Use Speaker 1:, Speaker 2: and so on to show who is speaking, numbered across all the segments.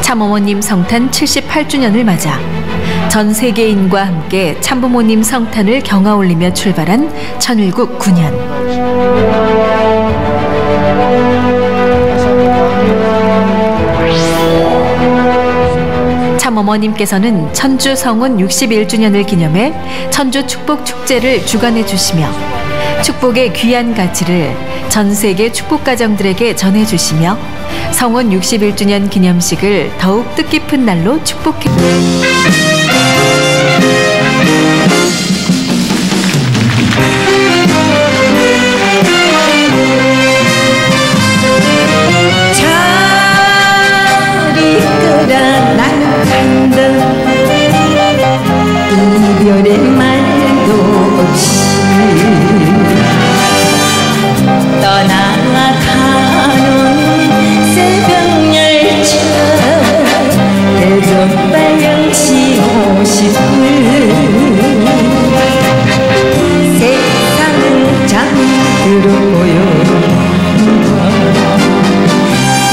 Speaker 1: 참어머님 성탄 78주년을 맞아 전 세계인과 함께 참부모님 성탄을 경아올리며 출발한 천일국 9년. 참어머님께서는 천주 성운 61주년을 기념해 천주 축복축제를 주관해 주시며 축복의 귀한 가치를 전 세계 축복가정들에게 전해주시며 성운 61주년 기념식을 더욱 뜻깊은 날로 축복해
Speaker 2: 잘 이끌어 나는 간다 이별의 말도 없이 떠나가는 새벽열차 대전방향시 50분 세상은 잠들었고요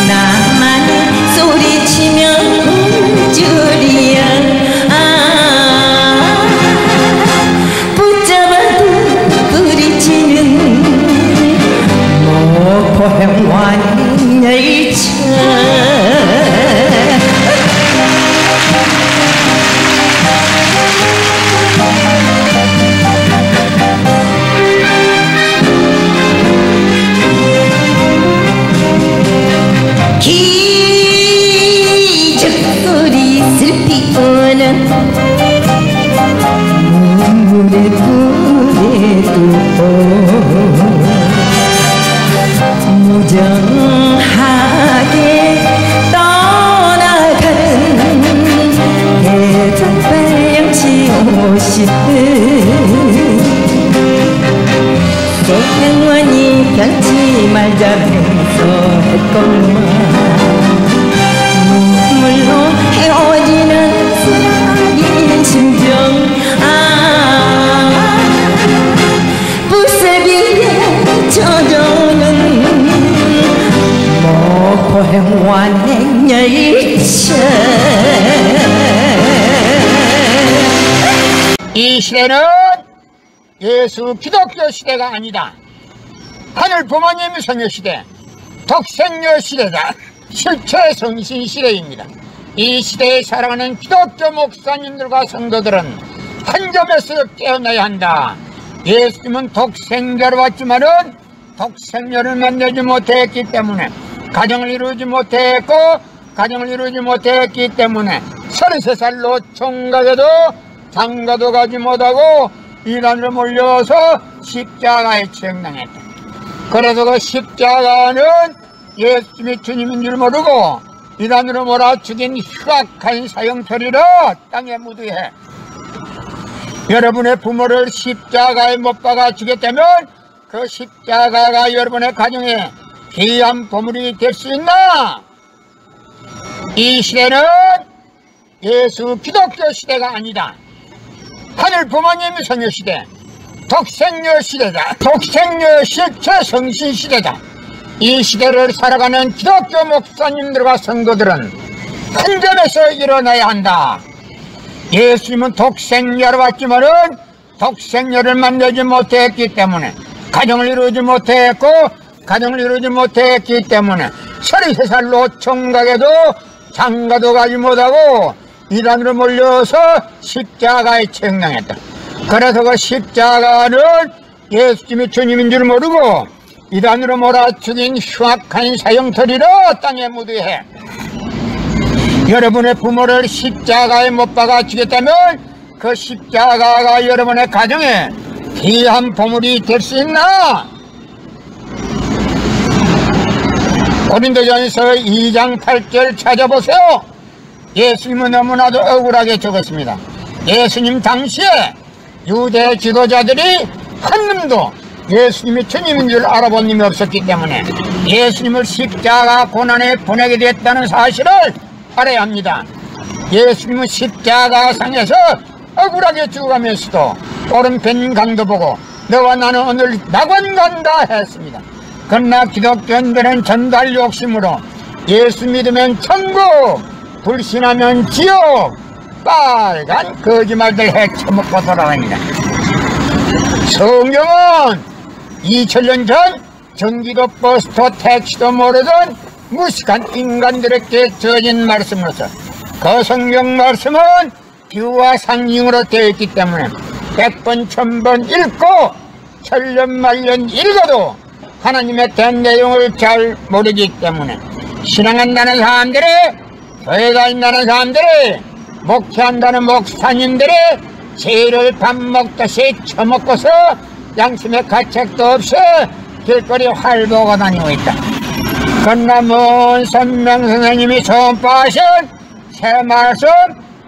Speaker 2: 나만이 소리치며 울줄이야 붙잡아도 부딪히는 목포행 완열차 기적소리 슬피 오는 눈물의 불에도 무정하게 떠나가는 대전방향시 50분 영원히 변치 말자면서 했건만 눈물로 헤어지는 쓰라린 심정 부스비에 젖어오는 목포행 완행열차
Speaker 3: 이 시대는 예수 기독교 시대가 아니다. 하늘 부모님 성교 시대, 독생녀 시대다. 실체 성신 시대입니다. 이 시대에 살아가는 기독교 목사님들과 성도들은 한 점에서 깨어나야 한다. 예수님은 독생자로 왔지만은 독생녀를 만나지 못했기 때문에 가정을 이루지 못했고 가정을 이루지 못했기 때문에 33살로 총각에도 장가도 가지 못하고 이단으로 몰려서 십자가에 처형당했다. 그래서 그 십자가는 예수님이 주님인 줄 모르고 이단으로 몰아 죽인 흉악한 사형처리로 땅에 묻으해 여러분의 부모를 십자가에 못 박아 죽였다면 그 십자가가 여러분의 가정에 귀한 보물이 될 수 있나? 이 시대는 예수 기독교 시대가 아니다. 하늘 부모님 성교 시대, 독생녀 시대다. 독생녀 실체 성신 시대다. 이 시대를 살아가는 기독교 목사님들과 성도들은 한 점에서 일어나야 한다. 예수님은 독생녀로 왔지만은 독생녀를 만나지 못했기 때문에 가정을 이루지 못했고 가정을 이루지 못했기 때문에 33살로 총각에도 장가도 가지 못하고 이단으로 몰려서 십자가에 처형당했다. 그래서 그 십자가는 예수님이 주님인 줄 모르고 이단으로 몰아 죽인 흉악한 사형터리로 땅에 묻으해 여러분의 부모를 십자가에 못 박아 죽였다면 그 십자가가 여러분의 가정에 귀한 보물이 될 수 있나? 고린도전서 2장 8절 찾아보세요. 예수님은 너무나도 억울하게 적었습니다. 예수님 당시에 유대 지도자들이 한 놈도 예수님이 주님인 줄 알아본 놈이 없었기 때문에 예수님을 십자가 고난에 보내게 됐다는 사실을 알아야 합니다. 예수님은 십자가상에서 억울하게 죽어가면서도 오른편 강도 보고 너와 나는 오늘 낙원 간다 했습니다. 그러나 기독교인들은 전달 욕심으로 예수 믿으면 천국, 불신하면 지옥, 빨간 거짓말들 헤쳐먹고 돌아갑니다. 성경은 2000년 전 전기도 버스도 택시도 모르던 무식한 인간들에게 주어진 말씀으로서 그 성경 말씀은 비유와 상징으로 되어 있기 때문에 100번 1000번 읽고 천년만년 읽어도 하나님의 대한 내용을 잘 모르기 때문에 신앙한다는 사람들이, 교회 다닌다는 사람들이, 목회한다는 목사님들이 죄를 밥 먹듯이 처먹고서 양심의 가책도 없이 길거리 활보고 다니고 있다. 그러나 먼 선명선생님이 선포하신 새 말씀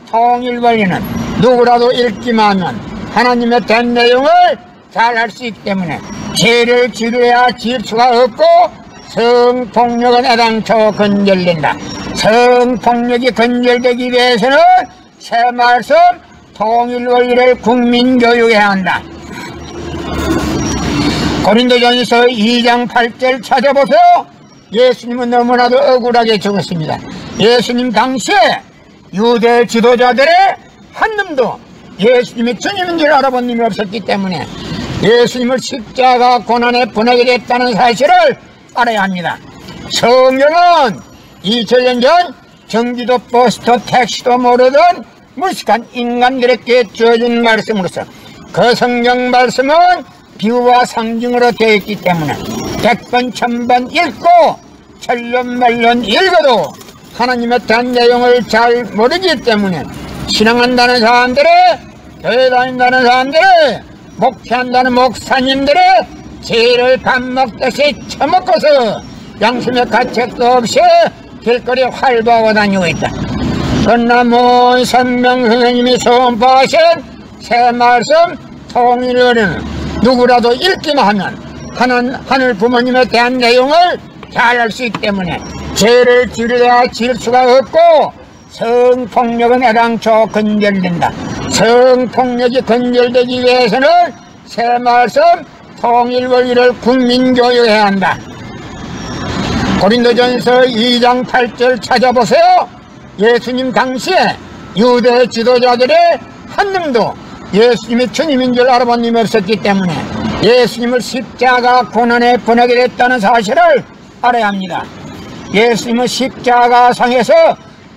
Speaker 3: 통일원리는 누구라도 읽기만 하면 하나님의 된 내용을 잘 알 수 있기 때문에 죄를 지루해야 지을 수가 없고 성폭력은 애당초 건절된다. 성폭력이 건절되기 위해서는 새 말씀 통일원리를 국민교육해야 한다. 고린도전서 2장 8절 찾아보세요. 예수님은 너무나도 억울하게 죽었습니다. 예수님 당시에 유대 지도자들의 한 놈도 예수님이 주님인 줄 알아본 놈이 없었기 때문에 예수님을 십자가 고난에 보내게 됐다는 사실을 알아야 합니다. 성경은 2000년 전 전기도 버스도 택시도 모르던 무식한 인간들에게 주어진 말씀으로서 그 성경 말씀은 비유와 상징으로 되어 있기 때문에 100번 1000번 읽고 천년만년 읽어도 하나님의 대한 내용을 잘 모르기 때문에 신앙한다는 사람들이, 교회 다닌다는 사람들이, 목회한다는 목사님들이 죄를 밥 먹듯이 처먹고서 양심의 가책도 없이 길거리 활보하고 다니고 있다. 그러나 먼 선명선생님이 선포하신 새 말씀 통일원리는 누구라도 읽기만 하면 하늘 부모님에 대한 내용을 잘 알 수 있기 때문에 죄를 지르려야 지을 수가 없고 성폭력은 애당초 건절된다. 성폭력이 건절되기 위해서는 새 말씀 통일원리를 국민교육해야 한다. 고린도전서 2장 8절 찾아보세요. 예수님 당시에 유대 지도자들의 한 놈도 예수님이 주님인 줄 알아본 놈이 없었기 때문에 예수님을 십자가 고난에 보내게 됐다는 사실을 알아야 합니다. 예수님은 십자가상에서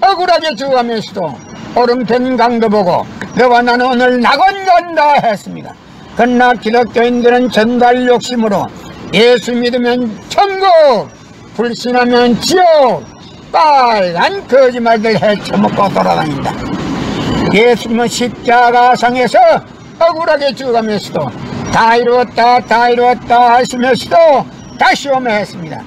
Speaker 3: 억울하게 죽어가면서도 오른편 강도 보고 너와 나는 오늘 낙원 간다 했습니다. 그러나 기독교인들은 전달 욕심으로 예수 믿으면 천국, 불신하면 지옥, 빨간 거짓말들 헤쳐먹고 돌아다닌다. 예수님은 십자가상에서 억울하게 죽어가면서도 다 이루었다 다 이루었다 하시면서도 다시 오며 했습니다.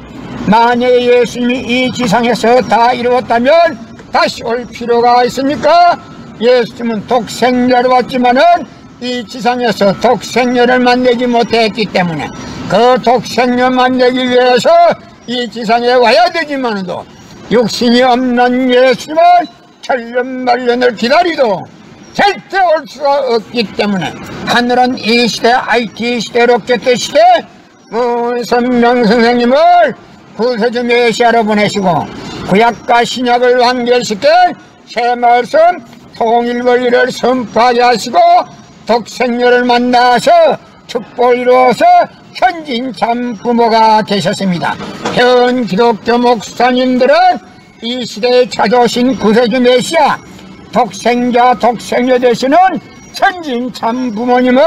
Speaker 3: 만약에 예수님이 이 지상에서 다 이루었다면 다시 올 필요가 있습니까? 예수님은 독생자로 왔지만은 이 지상에서 독생녀를 만나지 못했기 때문에 그 독생녀 만나기 위해서 이 지상에 와야 되지만도 육신이 없는 예수님은 천년만년을 기다리도 절대 올 수가 없기 때문에 하늘은 이 시대 IT 시대 로켓 시대 선명 선생님을 구세주 메시아로 보내시고 구약과 신약을 완결시켜 새 말씀 통일원리를 선포하게 하시고 독생녀를 만나서 축복을 이루어서 현진 참 부모가 되셨습니다. 현 기독교 목사님들은 이 시대에 찾아오신 구세주 메시아 독생자 독생녀 되시는 현진 참 부모님을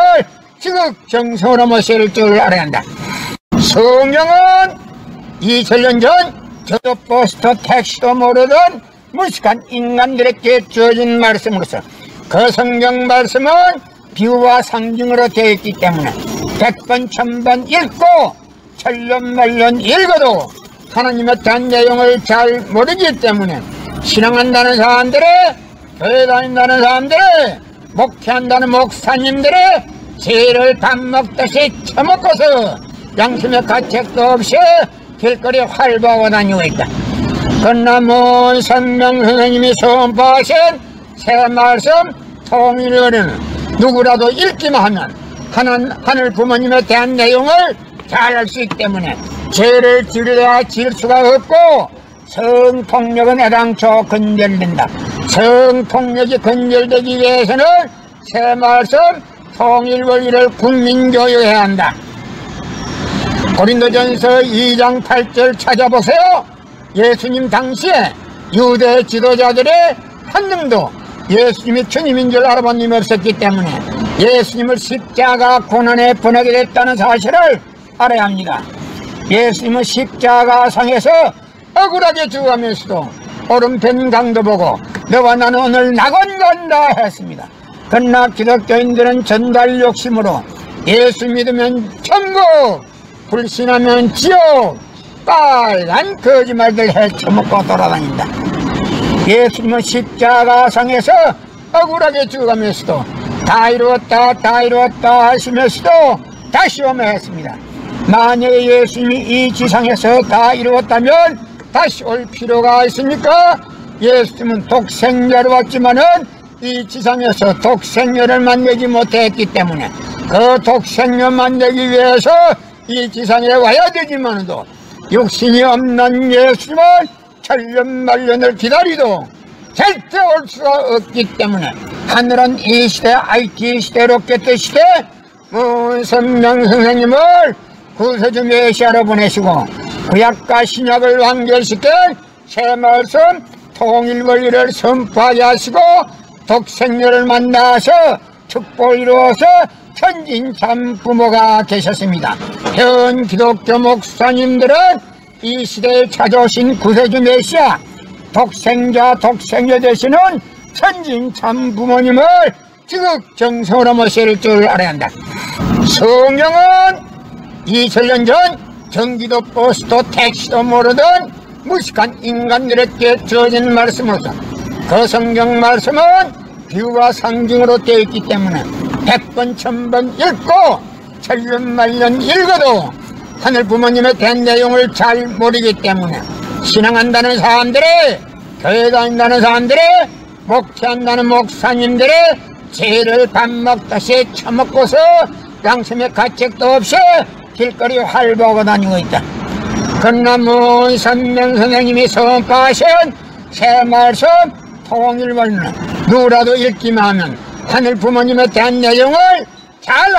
Speaker 3: 지극정성으로 모실 줄 알아야 한다. 성경은 2000년 전 저도 버스도 택시도 모르던 무식한 인간들에게 주어진 말씀으로서 그 성경 말씀은 비유와 상징으로 되어 있기 때문에 100번 1000번 읽고 천년만년 읽어도 하나님의 대한 내용을 잘 모르기 때문에 신앙한다는 사람들이, 교회 다닌다는 사람들이, 목회한다는 목사님들이 죄를 밥 먹듯이 처먹고서 양심의 가책도 없이 길거리 활보하고 다니고 있다. 그러나 먼 선명 선생님이 선포하신 새 말씀 통일원리는 누구라도 읽기만 하면 하늘 부모님에 대한 내용을 잘 알 수 있기 때문에 죄를 지르려야 지을 수가 없고 성폭력은 애당초 건절된다. 성폭력이 건절되기 위해서는 새말씀 통일원리를 국민교육해야 한다. 고린도전서 2장 8절 찾아보세요. 예수님 당시에 유대 지도자들의 한 놈도 예수님이 주님인 줄 알아본 놈이 없었기 때문에 예수님을 십자가 고난에 보내게 됐다는 사실을 알아야 합니다. 예수님은 십자가상에서 억울하게 죽어가면서도 오른편 강도 보고 너와 나는 오늘 낙원 간다 했습니다. 그러나 기독교인들은 전달 욕심으로 예수 믿으면 천국, 불신하면 지옥, 빨간 거짓말들 헤쳐먹고 돌아다닌다. 예수님은 십자가상에서 억울하게 죽어가면서도 다 이루었다 하시면서도 다시 오매했습니다. 만약에 예수님이 이 지상에서 다 이루었다면 다시 올 필요가 있습니까? 예수님은 독생자로 왔지만은 이 지상에서 독생녀를 만나지 못했기 때문에 그 독생녀 만나기 위해서 이 지상에 와야 되지만도 육신이 없는 예수님은 천년만년을 기다리도 절대 올 수가 없기 때문에 하늘은 이 시대 IT 시대 로켓 시대 문선명 선생님을 구세주 메시아로 보내시고 구약과 신약을 완결시켜 새말씀 통일원리를 선포하게 하시고 독생녀를 만나서 축복을 이루어서 천진참 부모가 되셨습니다. 현 기독교 목사님들은 이 시대에 찾아오신 구세주 메시아 독생자 독생녀 되시는 천진참 부모님을 지극정성으로 모실 줄 알아야 한다. 성경은 2000년 전 경기도 버스도 택시도 모르던 무식한 인간들에게 주어진 말씀으로서 그 성경 말씀은 비유와 상징으로 되어 있기 때문에 100번 1000번 읽고 천년만년 읽어도 하늘 부모님에 대한 내용을 잘 모르기 때문에 신앙한다는 사람들이, 교회 다닌다는 사람들이, 목회한다는 목사님들이 죄를 밥 먹다시 처먹고서 양심의 가책도 없이 길거리 활보하고 다니고 있다. 그러나 문선명 선생님이 선포하신 새말씀 통일원리는 누구라도 읽기만 하면 하늘 부모님에 대한 내용을 잘